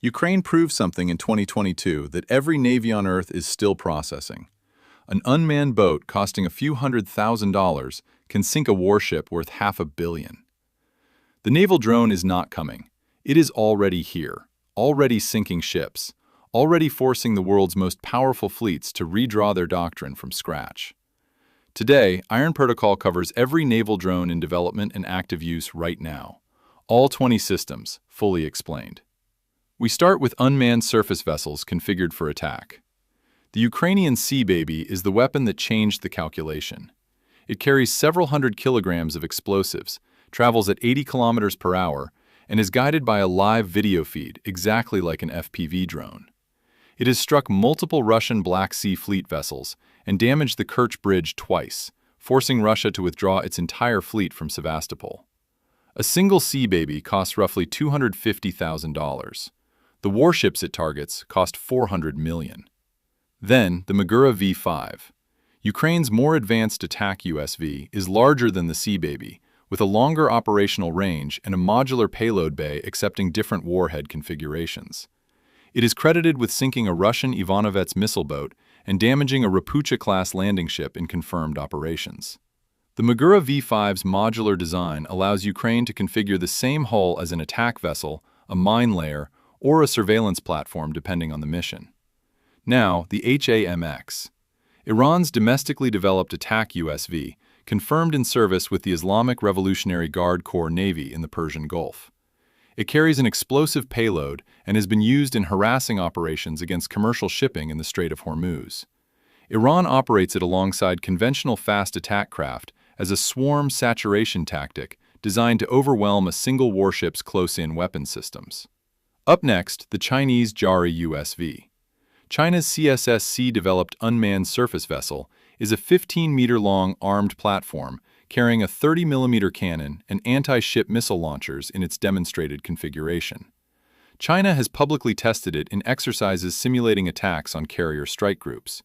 Ukraine proved something in 2022 that every navy on Earth is still processing. An unmanned boat costing a few $100,000 can sink a warship worth $500 million. The naval drone is not coming. It is already here, already sinking ships, already forcing the world's most powerful fleets to redraw their doctrine from scratch. Today, Iron Protocol covers every naval drone in development and active use right now. All 20 systems, fully explained. We start with unmanned surface vessels configured for attack. The Ukrainian Sea Baby is the weapon that changed the calculation. It carries several hundred kilograms of explosives, travels at 80 kilometers per hour, and is guided by a live video feed exactly like an FPV drone. It has struck multiple Russian Black Sea Fleet vessels and damaged the Kerch Bridge twice, forcing Russia to withdraw its entire fleet from Sevastopol. A single Sea Baby costs roughly $250,000. The warships it targets cost $400 million. Then, the Magura V5. Ukraine's more advanced attack USV is larger than the Sea Baby, with a longer operational range and a modular payload bay accepting different warhead configurations. It is credited with sinking a Russian Ivanovets missile boat and damaging a Rapucha-class landing ship in confirmed operations. The Magura V5's modular design allows Ukraine to configure the same hull as an attack vessel, a mine layer, or a surveillance platform depending on the mission. Now, the HAMX. Iran's domestically developed attack USV, confirmed in service with the Islamic Revolutionary Guard Corps Navy in the Persian Gulf. It carries an explosive payload and has been used in harassing operations against commercial shipping in the Strait of Hormuz. Iran operates it alongside conventional fast attack craft as a swarm saturation tactic designed to overwhelm a single warship's close-in weapon systems. Up next, the Chinese Jari USV. China's CSSC-developed unmanned surface vessel is a 15-meter-long armed platform carrying a 30mm cannon and anti-ship missile launchers in its demonstrated configuration. China has publicly tested it in exercises simulating attacks on carrier strike groups.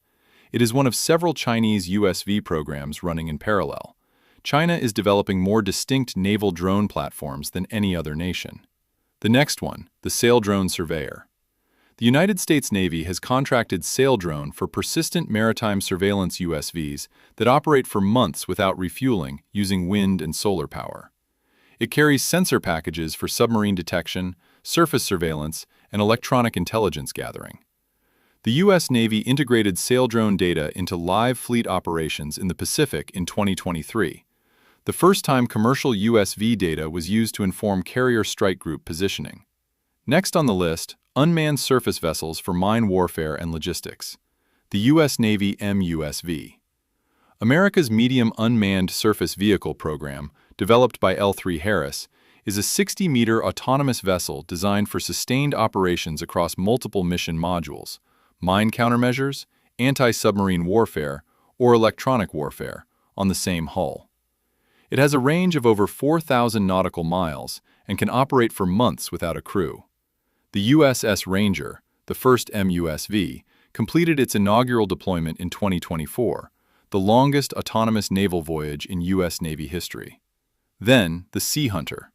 It is one of several Chinese USV programs running in parallel. China is developing more distinct naval drone platforms than any other nation. The next one, the Sail Drone Surveyor. The United States Navy has contracted Sail Drone for persistent maritime surveillance USVs that operate for months without refueling using wind and solar power. It carries sensor packages for submarine detection, surface surveillance, and electronic intelligence gathering. The U.S. Navy integrated Sail Drone data into live fleet operations in the Pacific in 2023. The first time commercial USV data was used to inform carrier strike group positioning. Next on the list, unmanned surface vessels for mine warfare and logistics. The U.S. Navy MUSV. America's Medium Unmanned Surface Vehicle program, developed by L3 Harris, is a 60-meter autonomous vessel designed for sustained operations across multiple mission modules, mine countermeasures, anti-submarine warfare, or electronic warfare, on the same hull. It has a range of over 4,000 nautical miles and can operate for months without a crew. The USS Ranger, the first MUSV, completed its inaugural deployment in 2024, the longest autonomous naval voyage in U.S. Navy history. Then, the Sea Hunter.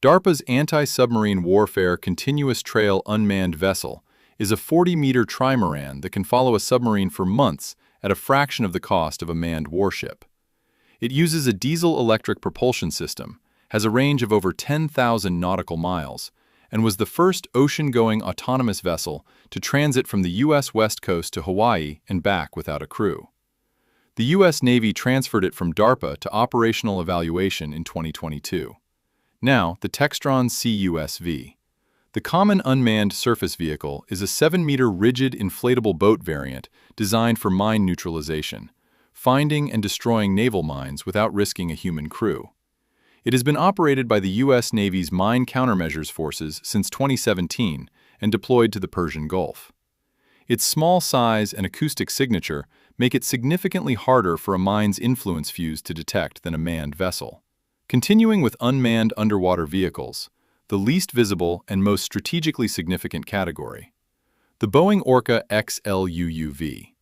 DARPA's anti-submarine warfare continuous trail unmanned vessel is a 40-meter trimaran that can follow a submarine for months at a fraction of the cost of a manned warship. It uses a diesel-electric propulsion system, has a range of over 10,000 nautical miles, and was the first ocean-going autonomous vessel to transit from the U.S. West Coast to Hawaii and back without a crew. The U.S. Navy transferred it from DARPA to operational evaluation in 2022. Now, the Textron CUSV. The Common Unmanned Surface Vehicle is a 7-meter rigid inflatable boat variant designed for mine neutralization, finding and destroying naval mines without risking a human crew. It has been operated by the U.S. Navy's Mine Countermeasures Forces since 2017 and deployed to the Persian Gulf. Its small size and acoustic signature make it significantly harder for a mine's influence fuse to detect than a manned vessel. Continuing with unmanned underwater vehicles, the least visible and most strategically significant category. The Boeing Orca XL UUV.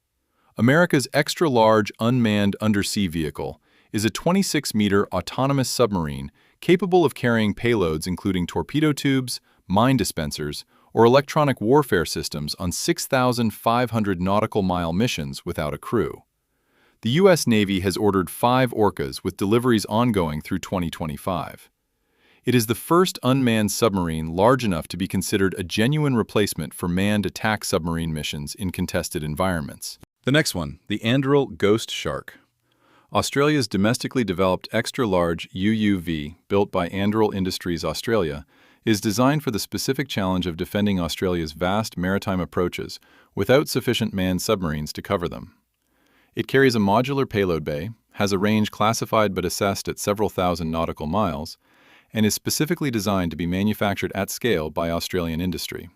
America's extra-large unmanned undersea vehicle is a 26-meter autonomous submarine capable of carrying payloads including torpedo tubes, mine dispensers, or electronic warfare systems on 6,500 nautical mile missions without a crew. The U.S. Navy has ordered 5 Orcas with deliveries ongoing through 2025. It is the first unmanned submarine large enough to be considered a genuine replacement for manned attack submarine missions in contested environments. The next one, the Anduril Ghost Shark. Australia's domestically developed extra-large UUV, built by Anduril Industries Australia, is designed for the specific challenge of defending Australia's vast maritime approaches without sufficient manned submarines to cover them. It carries a modular payload bay, has a range classified but assessed at several thousand nautical miles, and is specifically designed to be manufactured at scale by Australian industry.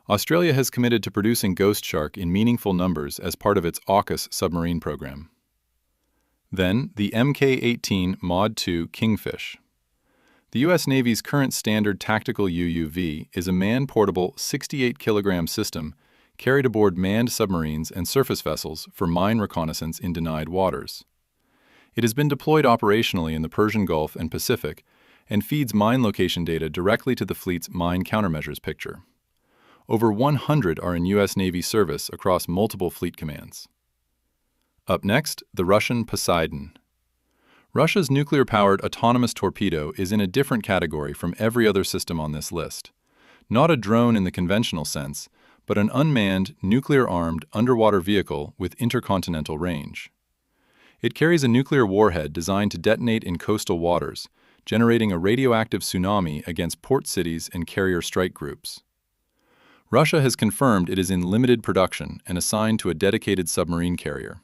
Australia has committed to producing Ghost Shark in meaningful numbers as part of its AUKUS submarine program. Then, the MK-18 Mod 2 Kingfish. The U.S. Navy's current standard tactical UUV is a man-portable 68-kilogram system carried aboard manned submarines and surface vessels for mine reconnaissance in denied waters. It has been deployed operationally in the Persian Gulf and Pacific and feeds mine location data directly to the fleet's mine countermeasures picture. Over 100 are in U.S. Navy service across multiple fleet commands. Up next, the Russian Poseidon. Russia's nuclear-powered autonomous torpedo is in a different category from every other system on this list. Not a drone in the conventional sense, but an unmanned, nuclear-armed underwater vehicle with intercontinental range. It carries a nuclear warhead designed to detonate in coastal waters, generating a radioactive tsunami against port cities and carrier strike groups. Russia has confirmed it is in limited production and assigned to a dedicated submarine carrier.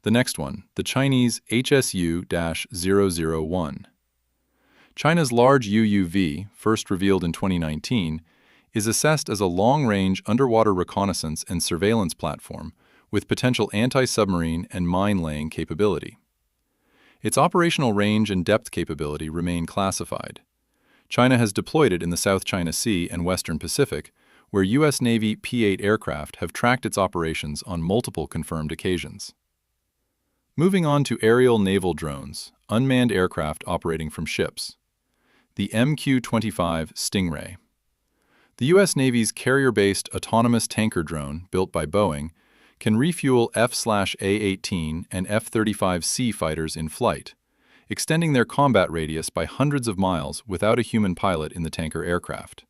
The next one, the Chinese HSU-001. China's large UUV, first revealed in 2019, is assessed as a long-range underwater reconnaissance and surveillance platform with potential anti-submarine and mine-laying capability. Its operational range and depth capability remain classified. China has deployed it in the South China Sea and Western Pacific, where U.S. Navy P-8 aircraft have tracked its operations on multiple confirmed occasions. Moving on to aerial naval drones, unmanned aircraft operating from ships. The MQ-25 Stingray. The U.S. Navy's carrier-based autonomous tanker drone, built by Boeing, can refuel F/A-18 and F-35C fighters in flight, extending their combat radius by hundreds of miles without a human pilot in the tanker aircraft.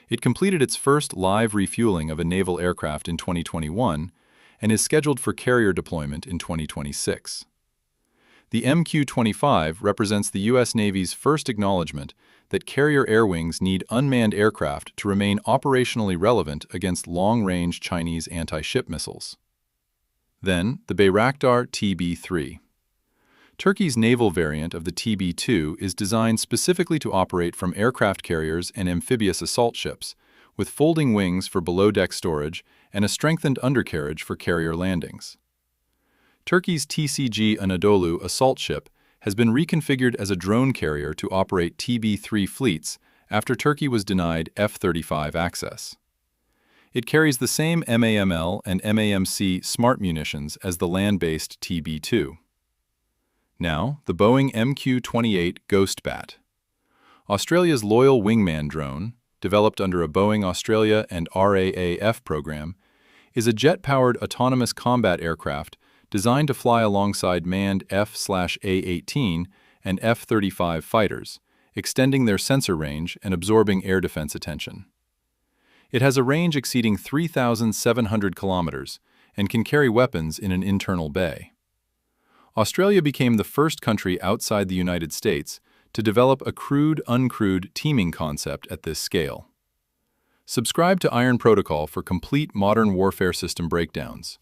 It completed its first live refueling of a naval aircraft in 2021 and is scheduled for carrier deployment in 2026. The MQ-25 represents the U.S. Navy's first acknowledgement that carrier air wings need unmanned aircraft to remain operationally relevant against long-range Chinese anti-ship missiles. Then, the Bayraktar TB3. Turkey's naval variant of the TB2 is designed specifically to operate from aircraft carriers and amphibious assault ships, with folding wings for below-deck storage and a strengthened undercarriage for carrier landings. Turkey's TCG Anadolu assault ship has been reconfigured as a drone carrier to operate TB3 fleets after Turkey was denied F-35 access. It carries the same MAML and MAMC smart munitions as the land-based TB2. Now, the Boeing MQ-28 Ghost Bat. Australia's loyal wingman drone, developed under a Boeing Australia and RAAF program, is a jet-powered autonomous combat aircraft designed to fly alongside manned F/A-18 and F-35 fighters, extending their sensor range and absorbing air defense attention. It has a range exceeding 3,700 kilometers and can carry weapons in an internal bay. Australia became the first country outside the United States to develop a crewed-uncrewed teaming concept at this scale. Subscribe to Iron Protocol for complete modern warfare system breakdowns.